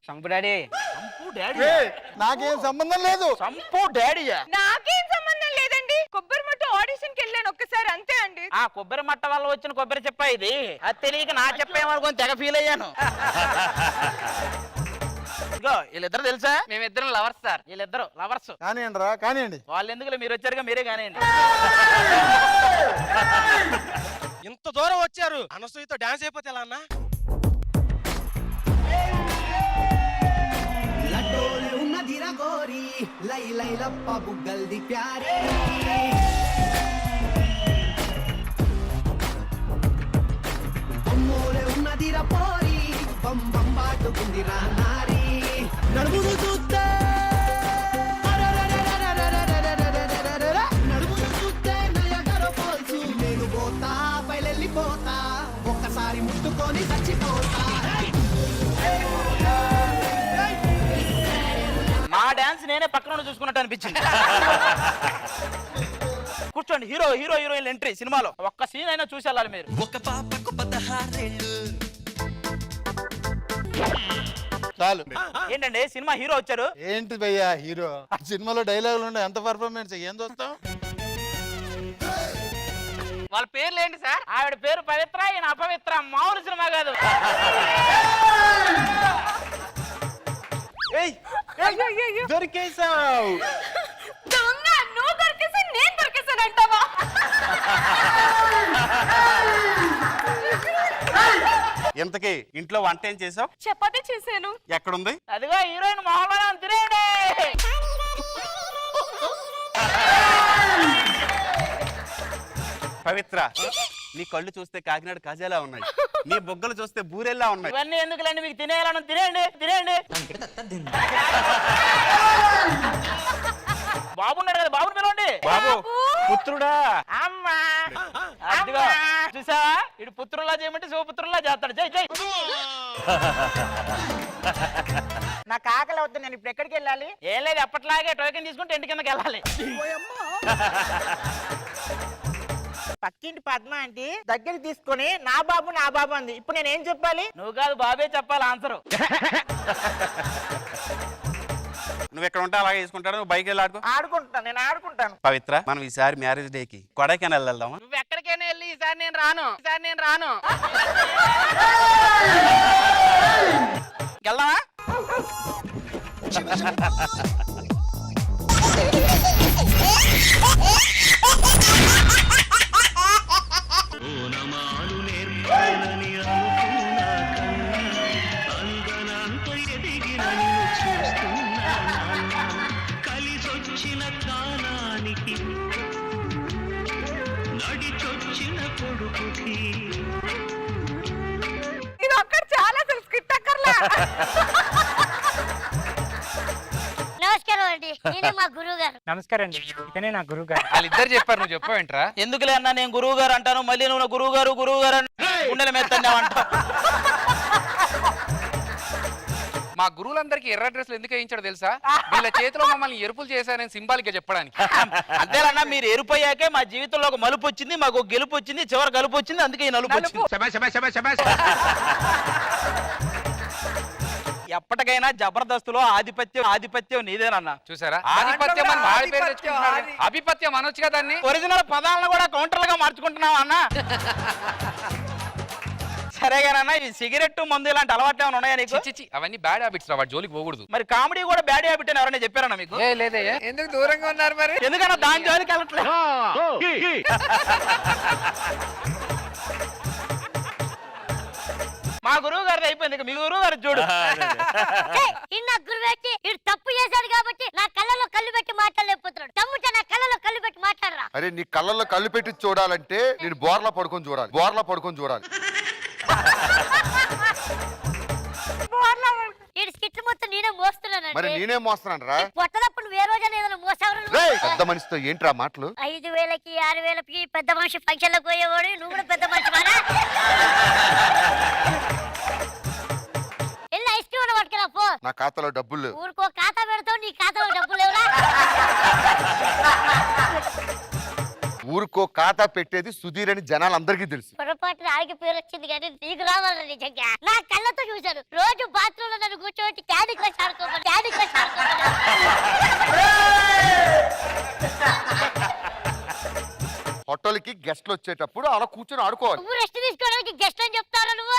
సంపు డాడీ. సంపు డాడీ? నాకేం సంబంధం లేదు. సంపు డాడీయా? నాకేం సంబంధం లేదండి. కొబ్బరి మట్ట ఆడిషన్ కి వెళ్ళాను ఒక్కసారి, అంతే అండి. ఆ కొబ్బరి మట్ట వల్ల వచ్చిన కొబ్బరి చెప్పా ఇది. అది తెలియక నా చెప్పేమనుకొని తెగ ఫీల్ అయ్యాను. ఇదిగో వీళ్ళిద్దరు తెలుసా? మేమిద్దరం లవర్స్ సార్. వీళ్ళిద్దరు లవర్స్. కానివ్వండి. వాళ్ళు ఎందుకు మీరు వచ్చారుగా, మీరే కానివ్వండి. ఇంత దూరం వచ్చారు, అనసూయతో డాన్స్ అయిపోతే ఎలా అన్నా? ఉన్నదిరా పోరి బంబాటుకుందిరా నారి నడుమును చూస్తే నడుమును చూస్తే నయగర పోల్చు నేను పోతా బయలెళ్ళిపోతా ఒక్కసారి ముట్టుకొని చచ్చిపోతా మా డాన్స్ నేనే పక్కన నుండి చూసుకున్నట్టు అనిపించింది. కూర్చోండి. హీరో హీరోయిన్ ఎంట్రీ సినిమాలో ఒక్క సీన్ అయినా చూసి వెళ్ళాలి మీరు. ఒక పాపకు 16 ఏళ్ళు చాలు. ఏంటండి సినిమా హీరో వచ్చారు? ఏంటి భయ్యా హీరో? ఆ సినిమాలో డైలాగులు ఉండే ఎంత పర్ఫార్మెన్స్ ఏం చూస్తాం? వాళ్ళ పేర్లు ఏంటి సార్? ఆవిడ పేరు పవిత్ర, ఈయన అపవిత్ర. మామూలు సినిమా కాదు. దొరికేసావు. దొంగ, నువ్వు దొరికేసి నేను దొరికేసానంటావా? ఇంతకీ ఇంట్లో వంట ఏం చేసావు? చపాతీ చేశాను. ఎక్కడుంది? అదిగో హీరోయిన్ మొహంలో తినేయండి. పవిత్ర, నీ కళ్ళు చూస్తే కాకినాడ కాజాలా ఉన్నాయి, నీ బొగ్గలు చూస్తే బూరెల్లా ఉన్నాయి. ఇవన్నీ ఎందుకులండి, మీకు తినేయాలని తినేయండి. బాబున్నాడు కదా, బాబుని పిలవండి. బాబు పుత్రుడా? అమ్మా అదిగో చూసావా, ఇటు పుత్రుల్లా చేయమంటే శివపుత్రుల్లా చేస్తాడు. జై నాకు ఆకలి అవుతుంది, నేను ఇప్పుడు ఎక్కడికి వెళ్ళాలి? ఏం లేదు, ఎప్పట్లాగే టోకెన్ తీసుకుంటే ఇంటి కిందకి వెళ్ళాలి. పక్కింటి పద్మ ఆంటీ దగ్గరికి తీసుకొని నా బాబు అంది. ఇప్పుడు నేను ఏం చెప్పాలి? నువ్వు కాదు, బాబే చెప్పాలి ఆన్సర్. నువ్వు ఎక్కడ ఉంటా అలాగే తీసుకుంటాడు, నువ్వు బైక్ వెళ్ళి ఆడుకుంటాను, నేను ఆడుకుంటాను. పవిత్ర, మనం ఈసారి మ్యారేజ్ డేకి కొడైకెనాల్ వెళ్దామా? నువ్వు ఎక్కడికైనా వెళ్ళి ఈసారి నేను రాను. వెళ్దామా? ఓనమాలు నేర్పాలని అనుకున్నా అందనంత ఎదిగిన నిన్ను చూస్తున్నా కలిసొచ్చిన కాలానికి నడిచొచ్చిన కొడుకుకి ఇది అక్కడ చాలా స్కిట్ అక్కర్లా. నమస్కారం అండి, నేనే మా గురువు గారు. నమస్కారం అండి, ఇతనే నా గురువు గారు. వాళ్ళిద్దరు చెప్పారు, నువ్వు చెప్పావేంట్రా? ఎందుకులే అన్నా, నేను గురువు గారు అంటాను, మళ్ళీ నువ్వు గురువు గారు అని గుండెల మీద తన్నావంట. మా గురువులందరికీ ఎర్ర డ్రెస్లు ఎందుకు వేయించాడో తెలుసా? వీళ్ళ చేతిలో మమ్మల్ని ఎరుపులు చేశారని సింబాలిక్ గా చెప్పడానికి. అంతేనన్నా, మీరు ఎరుపోయాకే మా జీవితంలో ఒక మలుపు వచ్చింది, మాకు ఒక గెలుపు వచ్చింది, చివరి గలుపు వచ్చింది, అందుకే ఈ నలుపు వచ్చింది. ఎప్పటికైనా జబర్దస్తులో ఆధిపత్యం నీదేనన్నా. చూసారా, ఆధిపత్యం అని వాడి పేరు తెచ్చుకుంటున్నాడు. అభిపత్యం అనొచ్చు కదా దాన్ని. ఒరిజినల్ పదాలను కూడా కౌంటర్లుగా మార్చుకుంటున్నావా అన్న? సరేగానన్నా, ఈ సిగరెట్ మందు ఇలాంటి అలవాట్లు ఏమైనా ఉన్నాయా నీకు? చిచ్చి, అవన్నీ బ్యాడ్ హ్యాబిట్స్ రా, వాడి జోలికి పోకూడదు. మరి కామెడీ కూడా బ్యాడ్ హ్యాబిట్ అని ఎవరైనా చెప్పారన్నా మీకు? లేదే. ఎందుకు దూరంగా ఉన్నారు మరి? ఎందుకన్నా దాని జోలికి వెళ్ళట్లేదు. మా గురువు గారిది అయిపోయింది, ఇక మీ గురువు గారు చూడు. గురువు పెట్టి ఇడు తప్పు చేశాడు కాబట్టి నా కళ్ళలో కళ్ళు పెట్టి మాట్లాడలేకపోతున్నాడు. తమ్ముట నా కళ్ళలో కళ్ళు పెట్టి మాట్లాడరా. అరే, నీ కళ్ళల్లో కళ్ళు పెట్టి చూడాలంటే నేను బోర్లా పడుకొని చూడాలి. ఈ స్కిట్ మొత్తం నేనే మోస్తున్నాను. మరి నేనే మోస్తున్నాను రా. పొట్టలప్పుడు నువ్వు ఏ రోజైనా ఏదైనా మోసావరా? పెద్ద మనిషితో ఏంట్రా మాటలు? 5,000కి 6,000కి పెద్ద మనిషి ఫంక్షన్ లో పోయేవాడు, నువ్వు కూడా పెద్ద మనిషి మారా. వెళ్ళి ఐస్ క్రీమ్ పట్టుకురా పో. నా ఖాతాలో డబ్బులు లేవు. ఊరుకో, ఖాతా పెడతావు, నీ ఖాతాలో డబ్బులు లేవురా. ఊరుకో, ఖాతా పెట్టేది సుధీర్ అని జనాలందరికీ తెలుసు. పొరపాటున ఆడికి పేరు వచ్చింది కానీ నీకు రావాలని నిజంగా నా కళ్ళతో చూశాను. రోజు బాత్రూమ్ లో నన్ను కూర్చోబెట్టి క్యాండీ క్రష్ ఆడుకోమని. హోటల్కి గెస్ట్లు వచ్చేటప్పుడు అలా కూర్చొని ఆడుకోవాలి. నువ్వు రెస్ట్ తీసుకోవడానికి గెస్ట్ అని చెప్తారా నువ్వు?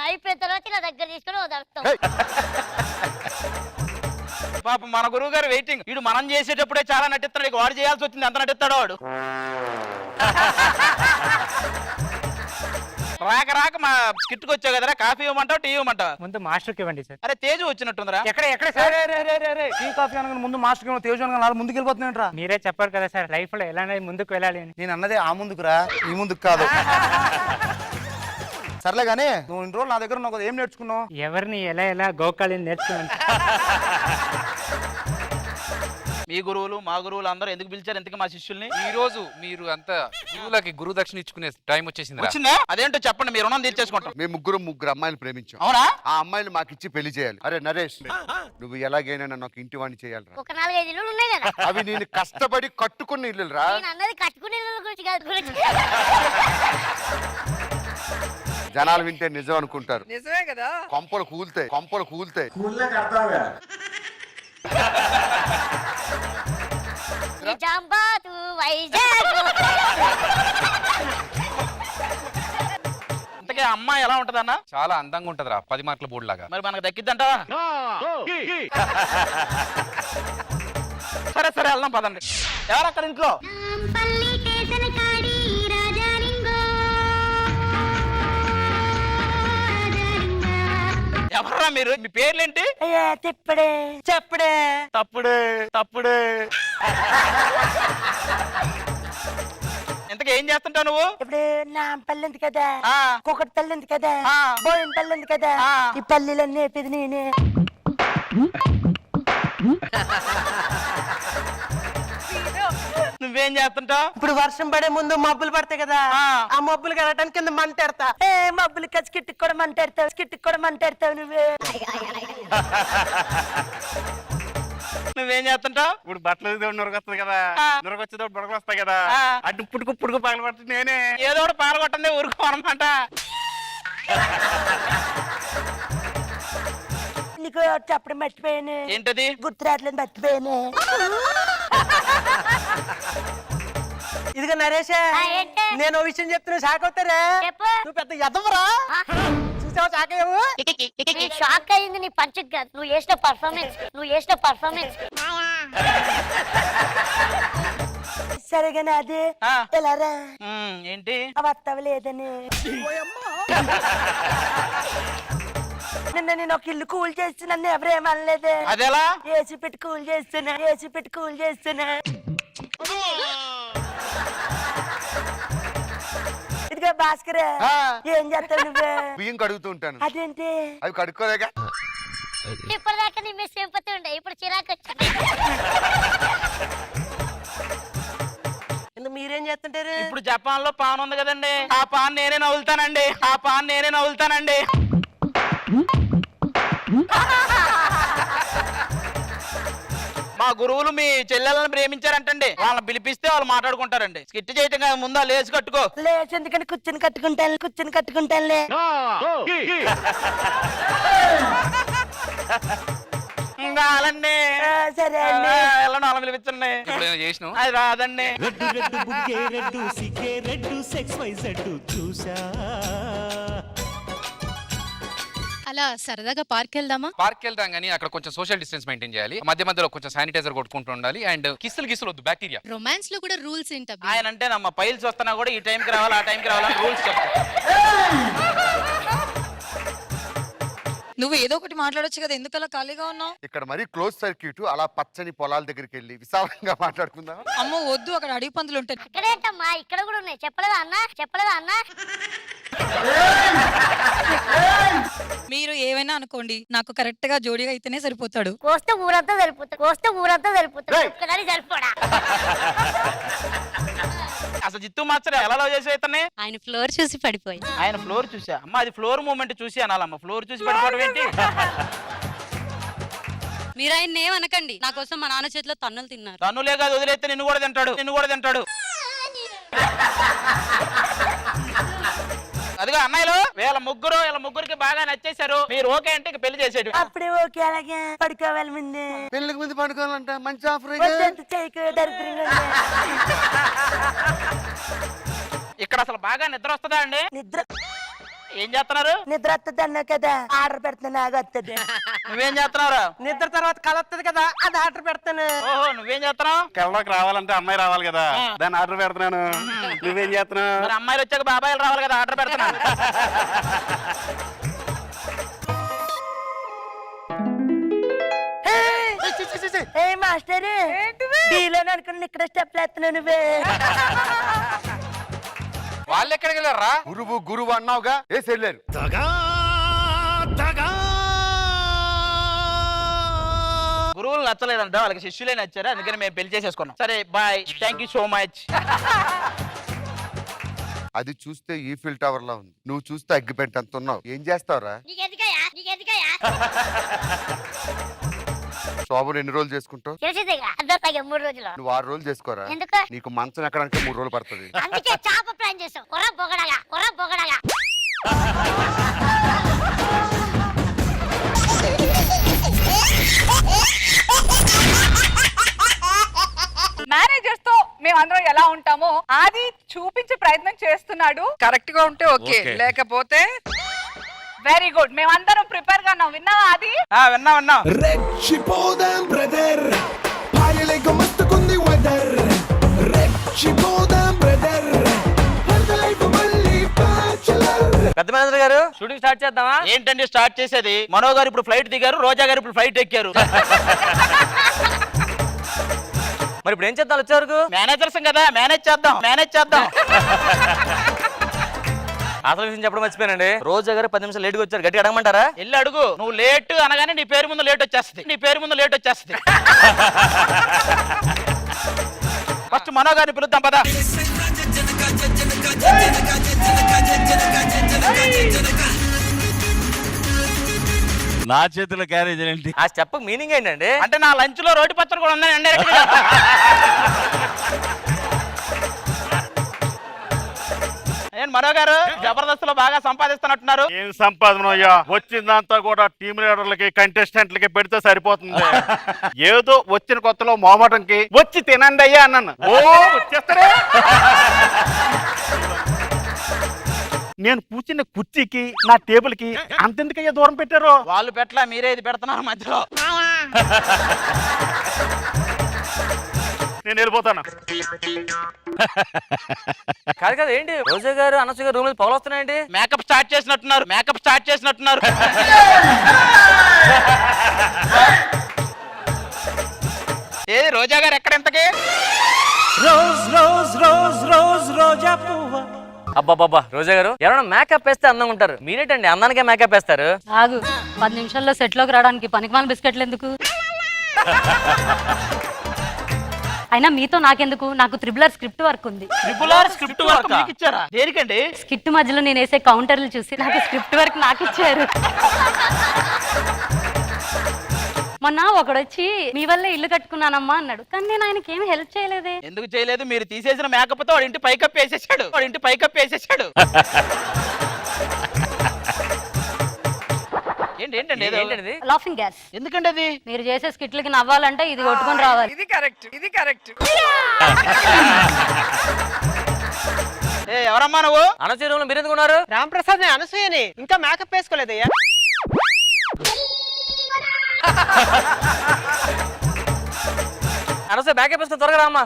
అయిపోయిన తర్వాత నా దగ్గర తీసుకొని వదలుతాం. పాప మన గురువు గారు వెయిటింగ్. వీడు మనం చేసేటప్పుడే చాలా నటిస్తాడు, ఇక వాడు చేయాల్సి వచ్చింది ఎంత నటిస్తాడో వాడు. రాక రాక మా స్కిట్ కి వచ్చావు కదరా, కాఫీ ఇవ్వమంటావు, టీ ఇవ్వమంటావు? ముందు మాస్టర్కి ఇవ్వండి సార్. అరే తేజు వచ్చినట్టుందిరా. ఎక్కడ సార్? టీ కాఫీ అనగా ముందు మాస్టర్ తేజు అనగా ముందుకు వెళ్ళిపోతున్నాయంట్రా. మీరే చెప్పారు కదా సార్ లైఫ్ లో ఎలా ముందుకు వెళ్ళాలి అని. నేను అన్నదే ఆ ముందుకురా, ఈ ముందుకు కాదు. సర్లే గానీ నువ్వు ఇన్ని రోజులు నా దగ్గర ఉన్నావు కదా, ఏం నేర్చుకున్నావు? ఎవరిని ఎలా గోకాలి నేర్చుకున్నాను. మీ గురువులు మా గురువులు అందరూ ఎందుకు పిలిచారు ఎందుకు మా శిష్యుల్ని? ఈ రోజు మీరు అంతా గురువులకి గురు దక్షిణ ఇచ్చుకునే టైం వచ్చేసింది. వచ్చిందా? అదేంటో చెప్పండి, మీరు రుణం తీర్చేసుకుంటాం. మేము ముగ్గురు అమ్మాయిలు ప్రేమించాం. అవునా? ఆ అమ్మాయిలు మాకు ఇచ్చి పెళ్లి చేయాలి. అరే నరేష్, నువ్వు ఎలాగైనా నాకు ఇంటి వాడిని చేయాలి. ఒక 4-5 ఇల్లులు ఉన్నాయి కదా. అవి నేను కష్టపడి కట్టుకున్న ఇల్లు రా. నేను అన్నది కట్టుకునే ఇల్లుల గురించి కాదు, గురించి. జనాలు వింటే నిజం అనుకుంటారు. నిజమే కదా. కొంపలు కూల్తాయి. నిజామాబాద్, వైజాగ్. ఇంతకీ ఆ అమ్మాయి ఎలా ఉంటదన్న? చాలా అందంగా ఉంటదిరా, 10 మార్కుల బోర్డు లాగా. మరి మనకు దక్కిద్దంటావా? సరే వెళ్దాం పదండి. ఎవరు అక్కడ ఇంట్లో? ఎవర్రా మీరు? మీ పేర్లేంటి? చెప్పడే. తప్పుడే. ఇంతకీ ఏం చేస్తుంటావు నువ్వు? ఇప్పుడు నా పల్లి ఉంది కదా, ఆ. కుక్కటి పల్లి ఉంది కదా, ఆ. బోయిన పల్లి ఉంది కదా, ఆ. ఈ పల్లీలన్నీ నేర్పేది నేనే. నువ్వేం చేస్తుంటావు? ఇప్పుడు వర్షం పడే ముందు మబ్బులు పడతాయి కదా, ఆ. ఆ మబ్బులు కడటానికి కింద మంట ఎడతా. ఏ మబ్బులు కలిసి కిట్టుకు కూడా మంట ఎడతావు నువ్వే. నువ్వేం చేస్తుంటావు? ఇప్పుడు బట్టలు నురగొస్తుంది కదా, నురగొచ్చేటప్పుడు బుడగలు వస్తాయి కదా, ఆ. అటు పుడుకు పగల పడుతుంది నేనే. ఏదో ఒకటి పాల్గొట్టండి ఊరుకోనమాట. నీకు చెప్పడం మర్చిపోయాను. ఏంటది? గుర్తు రావట్లేదు, మర్చిపోయాను. ఇదిగో నరేష్, ఏంటి? నేను ఓ విషయం చెప్తున్నా, షాక్ అవుతారా? చెప్పు. నువ్వు పెద్ద ఎదవరా. చూసావు షాక్ అయ్యావు? నీ షాక్ అయింది నీ పంచకి కాదు, నువ్వు చేసిన పర్ఫార్మెన్స్. సరేగానే అది ఆ. ఎలారా ఏంటి? వస్తావు లేదని నిన్న నేను ఒక ఇల్లు కూల్ చేసి నన్ను ఎవరేమనలేదే. అదెలా? ఏసీ పెట్టి కూల్ చేస్తున్నా. ఇదిగో భాస్కర్, ఆ. ఏం చేస్తావు నువ్వు? బియ్యం కడుగుతూ ఉంటాను. అదేంటి? అవి కడుక్కోలేక ఇప్పటిదాకా నీ మీద సింపతి ఉండే, ఇప్పుడు చిరాకు వచ్చింది. మీరేం చేస్తుంటారు? ఇప్పుడు జపాన్ లో పాన్ ఉంది కదండి, ఆ పాన్ నేనే నవ్వులుతానండి. మా గురువులు మీ చెల్లెలను ప్రేమించారంటండి, వాళ్ళని పిలిపిస్తే వాళ్ళు మాట్లాడుకుంటారండి. స్కిట్ చేయటం కాదు, ముందా లేచి కట్టుకో. లేచి ఎందుకని కూర్చొని కట్టుకుంటానులే. రాలండి. సరే అండి. వెళ్ళండి, వాళ్ళని పిలిపించండి. ఇప్పుడు ఏమైనా చేసినావు? అది రాదండి. రెడ్డు బుగ్గే రెడ్డు సికే రెడ్డు సెక్స్ వై జెడ్ చూసా. అలా సరదాగా పార్క్ వెళ్దామా? పార్క్ వెళ్దాం కానీ అక్కడ కొంచెం సోషల్ డిస్టెన్స్ మెయింటైన్ చేయాలి, మధ్యలో కొంచెం శానిటైజర్ కొట్టుకుంటూ ఉండాలి, అండ్ కిస్సులు వద్దు, బ్యాక్టీరియా. రొమాన్స్ లో కూడా రూల్స్ ఏంటి? ఆయన అంటే నమ్మ పైల్స్ వస్తున్నా కూడా ఈ టైంకి రావాలి, ఆ టైంకి రావాలని రూల్స్ చెప్తారు. నువ్వు ఏదో ఒకటి మాట్లాడొచ్చు కదా, ఎందుకు అలా ఖాళీగా ఉన్నావు? ఇక్కడ మరి క్లోజ్ సర్క్యూట్, అలా పచ్చని పొలాల దగ్గరికి వెళ్ళి విశాలంగా మాట్లాడుకుందాం. అమ్మో వద్దు, అక్కడ అడవి పందులు ఉంటాయి. ఇక్కడేంటమ్మా, ఇక్కడ కూడా ఉన్నాయి. చెప్పలేదా అన్న? మీరు ఏమైనా అనుకోండి, నాకు కరెక్ట్ గా జోడీగా అయితేనే సరిపోతాడు. కోస్తే ఊరంతా సరిపోతుంది. ఒక్కదాని సరిపోడా. అసలు జిత్తు మాస్టర్ ఎలా లవ్ చేసే ఇతన్ని? ఆయన ఫ్లోర్ చూసి పడిపోయి. ఆయన ఫ్లోర్ చూసా అమ్మ, అది ఫ్లోర్ మూమెంట్ చూసి అనాలమ్మ, ఫ్లోర్ చూసి పడిపోవడం ఏంటి? మీరు ఆయన ఏమనకండి, నా కోసం మా నాన్న చేతిలో తన్నులు తిన్నారు. తన్నులే కాదు, వదిలేస్తే నిన్ను కూడా తింటాడు. అదిగో అమ్మాయిలు వీళ్ళ ముగ్గురికి బాగా నచ్చేశారు, మీరు ఓకే అంటే ఇక పెళ్లి చేసేడు. అప్పుడే ఓకే, అలాగే పడుకోవాలి ముందు. పెళ్లికి ముందు పడుకోవాలంట, మంచి ఆఫర్. ఇక్కడ అసలు బాగా నిద్ర వస్తుందా అండి? నిద్ర ఏం చేస్తున్నారు? నిద్ర వస్తుంది అన్నా కదా ఆర్డర్ పెడుతున్నా నాకు వస్తుంది. నువ్వేం చేస్తున్నావురా? నిద్ర తర్వాత కళ వస్తుంది కదా అది ఆర్డర్ పెడతాను. ఓహో నువ్వేం చేస్తున్నావు? కళ్ళలోకి రావాలంటే అమ్మాయి రావాలి కదా, దాన్ని ఆర్డర్ పెడుతున్నాను. నువ్వేం చేస్తున్నావు? మరి అమ్మాయిలు వచ్చాక బాబాయిలు రావాలి కదా, ఆర్డర్ పెడుతున్నాను. ఏ మాస్టర్ డీలో అనుకుని ఇక్కడ స్టెప్ వేస్తున్నావు నువ్వే. వాళ్ళు ఎక్కడికి వెళ్ళారా? గురువు అన్నావుగా వేసి వెళ్ళారు. గురువులు నచ్చలేదంట, వాళ్ళకి శిష్యులే నచ్చారు, అందుకని మేము పెళ్లి చేసేసుకున్నాం. సరే bye, thank you so much. అది చూస్తే ఈఫిల్ టవర్ లా ఉంది, నువ్వు చూస్తే అగ్గిపెట్టి అంత ఉన్నావు. ఏం చేస్తావురా? శోభను ఎన్ని రోజులు చేసుకుంటావు? 3 రోజులు. నువ్వు 6 రోజులు చేసుకోరా? నీకు మంచం ఎక్కడానికి 3 రోజులు పడుతుంది. అందుకే చాప ప్లాన్ చేసాం. కొర బొగడగా. మేనేజర్స్ తో మేమందరం ఎలా ఉంటామో అది చూపించే ప్రయత్నం చేస్తున్నాడు. కరెక్ట్ గా ఉంటే ఓకే, లేకపోతే వెరీ గుడ్. మేమందరం ప్రిపేర్ గా ఉన్నాం. విన్నావా అది? విన్నా. రెచ్చిపోదాం బ్రదర్, పాయలేక మస్తుకుంది వెదర్. రెచ్చిపోదాం బ్రదర్, మళ్ళీ బ్యాచులర్. పెద్ద మేనేజర్ గారు షూటింగ్ స్టార్ట్ చేద్దామా? ఏంటండి స్టార్ట్ చేసేది? మనో గారు ఇప్పుడు ఫ్లైట్ దిగారు, రోజా గారు ఇప్పుడు ఫ్లైట్ ఎక్కారు. మరి ఇప్పుడు ఏం చేద్దాం? వచ్చేవరకు మేనేజర్స్ కదా, మేనేజ్ చేద్దాం. అసలు విషయం చెప్పడం మర్చిపోయానండి. రోజా గారు 10 నిమిషాలు లేట్గా వచ్చారు, గట్టిగా అడగమంటారా? వెళ్ళి అడుగు. నువ్వు లేట్ అనగానే నీ పేరు ముందు లేట్ వచ్చేస్తుంది. ఫస్ట్ మనో గారిని పిలుద్దాం పదా. నా చేతిలో క్యారేజ్ ఏంటి? ఆ స్టెప్ మీనింగ్ ఏంటండి? అంటే నా లంచ్ లో రోటి పచ్చడి కూడా ఉందని మనో గారు జబర్దస్త్ లో బాగా సంపాదిస్తున్నట్టున్నారు. ఏం సంపాదన అయ్యా, వచ్చిందంతా కూడా టీమ్ లీడర్లకి కంటెస్టెంట్లకి పెడితే సరిపోతుంది. ఏదో వచ్చిన కొత్తలో మోమటంకి వచ్చి తినండి అయ్యా అన్నాను. ఓ వచ్చేస్తారే. నేను కూర్చున్న కుర్చీకి నా టేబుల్ కి అంతెందుకయ్యా దూరం పెట్టారు? వాళ్ళు పెట్టలా, మీరే ఇది పెడుతున్నారు మధ్యలో. నేను వెళ్ళిపోతాను. కాదు ఏంటి రోజా గారు అనసూయ గారు రూమ్ పొగలు వస్తున్నాయండి? మేకప్ స్టార్ట్ చేసినట్టున్నారు. ఏ రోజా గారు ఎక్కడ ఇంతకి? రోజా పువ్వ. అబ్బాబ్బా రోజా గారు ఎవరైనా మేకప్ వేస్తే అందంగా ఉంటారు, మీరేటండి అందానికే మేకప్ వేస్తారు? ఆగు, 10 నిమిషాల్లో సెట్ లోకి రావడానికి పనికిమాల బిస్కెట్లు ఎందుకు? అయినా మీతో నాకెందుకు? నాకు త్రిబులర్ స్క్రిప్ట్ వర్క్ ఉంది. స్క్రిప్ట్ వర్క్ మీకు ఇచ్చారా? దేనికండి? స్కిట్ మధ్యలో నేను వేసే కౌంటర్లు చూసి నాకు స్క్రిప్ట్ వర్క్ నాకు ఇచ్చారు. మొన్న ఒకడొచ్చి మీ వల్లే ఇల్లు కట్టుకున్నానమ్మా అన్నాడు, కానీ నేను ఆయనకి ఏమి హెల్ప్ చేయలేదే. ఎందుకు చేయలేదు? మీరు తీసేసిన మేకప్ తో వాడి ఇంటి పైకప్పు వేసేసాడు. ఏంటండి లాఫింగ్ గ్యాస్. ఎందుకండి అది? మీరు చేసే స్కిట్లకి నవ్వాలంటే ఇది కొట్టుకొని రావాలి. ఇది కరెక్ట్. ఎవరమ్మా నువ్వు? అనసూయ రూమ్ లో మీరు ఎందుకు ఉన్నారు? రాంప్రసాద్ ని అనసూయని ఇంకా మేకప్ వేసుకోలేదయ్యా. అనసూయ మేకప్ వేసుకొని త్వరగా రామ్మా.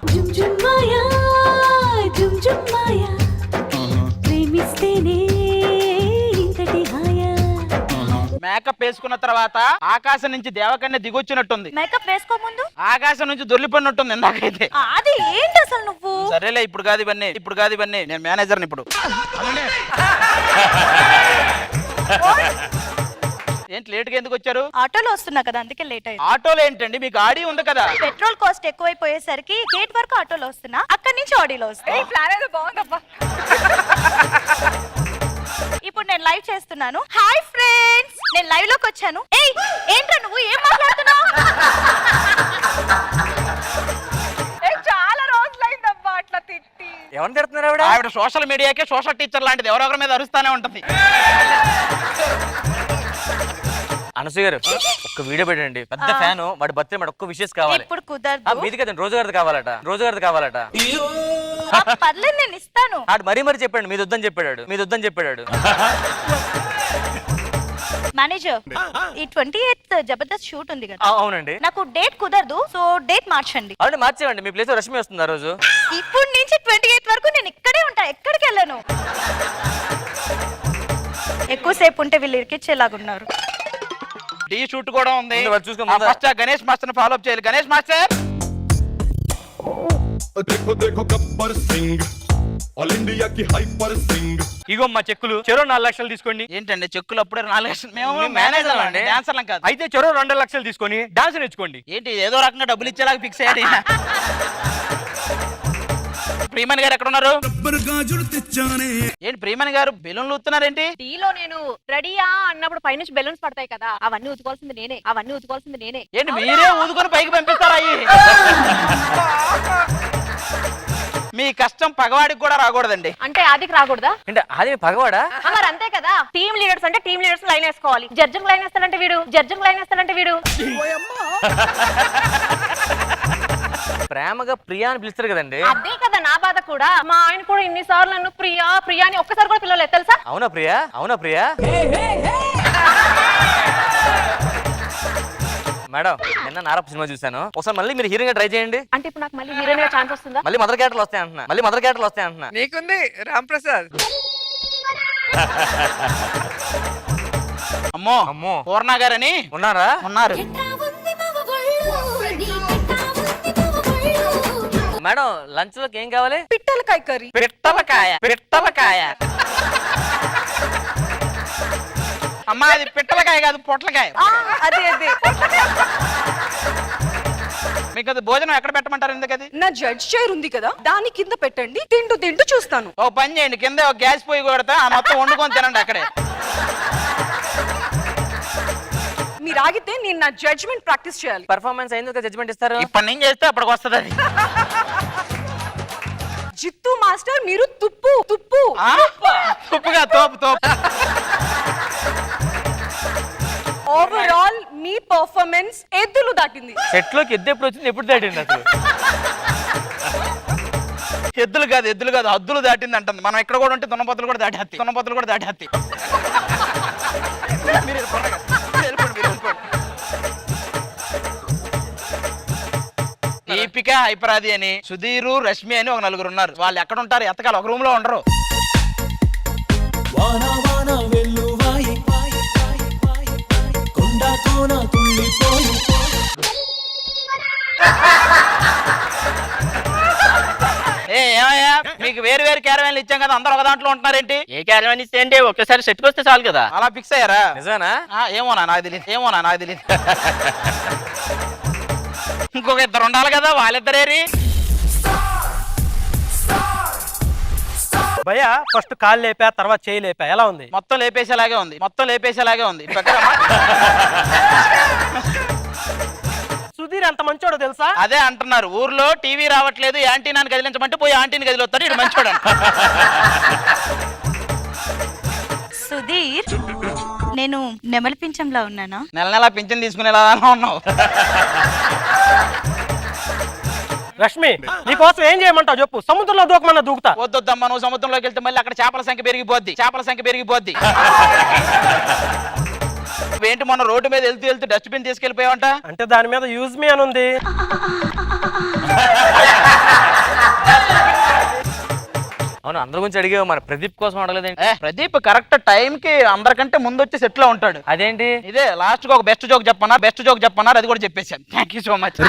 మేకప్ వేసుకున్న తర్వాత ఆకాశం నుంచి దేవకన్య దిగొచ్చినట్టుంది. మేకప్ వేసుకోముందు ఆకాశం నుంచి దొర్లిపడినట్టుంది ఇందాకైతే. అది ఏంటి అసలు నువ్వు? సరేలే, ఇప్పుడు కాదు ఇవన్నీ. నేను మేనేజర్ని ఇప్పుడు. ఏంటి లేట్ గా ఎందుకు వచ్చారు? ఆటోలో వస్తున్నా కదా, అందుకే లేట్ అయింది. ఆటోలో ఏంటండి, మీకు ఆడి ఉంది కదా. పెట్రోల్ కాస్ట్ ఎక్కువైపోయేసరికి గేట్ వరకు ఆటోలో వస్తున్నా, అక్కడి నుంచి ఆడిలో వస్తున్నా. ఈ ప్లాన్ ఏదో బాగుందబ్బా. ఇప్పుడు నేను లైవ్ చేస్తున్నాను. హాయ్ ఫ్రెండ్స్, నేను లైవ్ లోకి వచ్చాను. ఏయ్ ఏంట్రా నువ్వు ఏం మాట్లాడుతున్నావు? చాలా రోజులైందబ్బా అట్లా తిట్టి. ఎవరిని తిడుతున్నారు ఆవిడ? ఆవిడ సోషల్ మీడియాకే సోషల్ టీచర్ లాంటిది, ఎవరొకరి మీద అరుస్తానే ఉంటది. అనసూయ గారు ఒక్క వీడియో పెట్టండి, పెద్ద ఫ్యాన్, వాడి బర్త్డే మాట ఒక్క విషెస్ కావాలి. ఇప్పుడు కుదరదు. మీది కదండి, రోజు గారిది కావాలట, రోజు గారిది కావాలట. పర్లేదు నేను ఇస్తాను. ఆడు మరీ చెప్పాడు మీది వద్దని చెప్పాడు, మీది వద్దని చెప్పాడు. మేనేజర్, ఈ 28th జబర్దస్త్ షూట్ ఉంది కదా. అవునండి. నాకు డేట్ కుదరదు, సో డేట్ మార్చండి. అవును మార్చేయండి, మీ ప్లేస్ రష్మి వస్తుంది ఆ రోజు. ఇప్పుడు నుంచి 28th వరకు నేను ఇక్కడే ఉంటా, ఎక్కడికి వెళ్ళను. ఎక్కువసేపు ఉంటే వీళ్ళు ఇరికిచ్చేలాగున్నారు. టీ షూట్ కూడా ఉంది. చూసుకో first Ganesh master follow up చేయాలి. గణేష్ మాస్టర్ ఇగో మా చెక్కులు చెరో 4 లక్షలు తీసుకోండి. ఏంటండి చెక్కులు అప్పుడే 4 లక్షలు? మేము మేనేజర్ అండి, డాన్సర్లం కాదు. అయితే చెరో 2 లక్షలు తీసుకొని డాన్స్ నేర్చుకోండి. ఏంటి ఏదో రకంగా డబ్బులు ఇచ్చేలాగా ఫిక్స్ అయ్యాడు ఈయన. ప్రియమణి గారు ఎక్కడ ఉన్నారు? ఏంటి ప్రియమణి గారు బెలూన్లు ఊతున్నారేంటి? టీలో నేను రెడీయా అన్నప్పుడు పైనుంచి బెలూన్స్ పడతాయి కదా, అవన్నీ ఉతుకోవాల్సింది నేనే. ఏంటి మీరే ఊదుకొని పైకి పంపిస్తారా? మీ కష్టం పగవాడికి కూడా రాకూడదండి. అంటే ఆదికి రాకూడదా? అంటే అది పగవాడా? మరి అంతే కదా, టీమ్ లీడర్స్ అంటే టీమ్ లీడర్స్ లైన్ వేసుకోవాలి. జడ్జింగ్ లైన్ వేస్తాడంటే వీడు ప్రేమగా ప్రియా అని పిలుస్తారు కదండి. అదే కదా నా బాధ కూడా. మా ఆయన కూడా ఇన్నిసార్లు నన్ను ప్రియా ప్రియా అని ఒక్కసారి కూడా పిలవలేదు తెలుసా? అవునా ప్రియా? మేడం నిన్న నారప్ప సినిమా చూసాను, ఒకసారి మళ్ళీ మీరు హీరోయిన్ గా ట్రై చేయండి. అంటే ఇప్పుడు నాకు మళ్ళీ హీరోయిన్ గా ఛాన్స్ వస్తుందా? మళ్ళీ మదర్ క్యారెక్టర్లు వస్తాయి అంటున్నా. నీకుంది రామ్ ప్రసాద్. అమ్మో పూర్ణ గారని ఉన్నారు. మేడం లంచ్ లోకి ఏం కావాలి? పిట్టలకాయ కర్రీ. పిట్టలకాయ అమ్మా, అది పిట్టలకాయ కాదు పొట్లకాయ. అదే మీకు అది భోజనం ఎక్కడ పెట్టమంటారు? ఎందుకది? నా జడ్జ్ చైర్ ఉంది కదా, దాని కింద పెట్టండి, తింటూ చూస్తాను. ఓ పని చేయండి, కింద ఒక గ్యాస్ పొయ్యి కొడతా, ఆ మొత్తం వండుకొని తినండి అక్కడే. మీరు ఆగితే నేను నా జడ్జ్మెంట్ ప్రాక్టీస్ చేయాలి. పర్ఫార్మెన్స్ అయిన జడ్జ్మెంట్ ఇస్తారు. ఇప్పటి నుంచి చేస్తే అప్పటికి వస్తుంది అది. జిత్తు మాస్టర్ మీరు తుప్పుగా తోపు ఓవరాల్ మీ పర్ఫార్మెన్స్ ఎద్దులు దాటింది. సెట్ లోకి ఎప్పుడు వచ్చింది, ఎప్పుడు దాటింది అసలు? ఎద్దులు కాదు హద్దులు దాటింది అంటుంది. మనం ఎక్కడ కూడా ఉంటే దున్నపోతులు కూడా దాటేస్తాయి. మీరు వెళ్ళిపోండి. దీపిక హైపరాది అని, సుధీరు, రష్మి అని ఒక 4 ఉన్నారు. వాళ్ళు ఎక్కడ ఉంటారు? ఎత్తకాలు ఒక రూమ్ లో ఉండరు. ఏమయ్యా, మీకు వేరు క్యారవాన్లు ఇచ్చాం కదా, అందరూ ఒక దాంట్లో ఉంటున్నారేంటి? ఏ క్యారవాన్ ఇస్తే అంటే ఒకేసారి సెట్కి వస్తే చాలు కదా. అలా ఫిక్స్ అయ్యారా? నిజానా? ఏమోనా నాకు తెలియదు. ఇంకొక 2 ఉండాలి కదా, వాళ్ళిద్దరేరి. భయ్యా ఫస్ట్ కాళ్ళు లేపా, తర్వాత చేయి లేపా, ఎలా ఉంది? మొత్తం లేపేసేలాగే ఉంది. సుధీర్ ఎంత మంచోడో తెలుసా? అదే అంటున్నారు, ఊర్లో టీవీ రావట్లేదు, యాంటీనాని కదిలించమంటే పోయి యాంటీని కదిలిస్తాడు. ఇటు మంచోడు. సుధీర్, నేను నెమలి పింఛంలా ఉన్నానా? నెల పింఛన్ తీసుకునేలా ఉన్నావు. రష్మి, నీకోసం ఏం చేయమంటావు చెప్పు? సముద్రంలో దూకమన్నా దూకుతా. వద్దొద్దమ్మా, నువ్వు సముద్రంలోకి వెళ్తే మళ్ళీ అక్కడ చేపల సంఖ్య పెరిగిపోద్ది. ఏంటి మొన్న రోడ్డు మీద వెళ్తూ డస్ట్బిన్ తీసుకెళ్లిపోయావంట? అంటే దాని మీద యూజ్ మీ అని ఉంది. అవును, అందరి గురించి అడిగావు, మరి ప్రదీప్ కోసం అడగలేదేంటి? ప్రదీప్ కరెక్ట్ టైం కి అందరికంటే ముందు వచ్చి సెట్ లో ఉంటాడు. అదేంటి? ఇదే లాస్ట్ కి ఒక బెస్ట్ జోక్ చెప్పన్నారు, అది కూడా చెప్పేశాను. Thank you so much.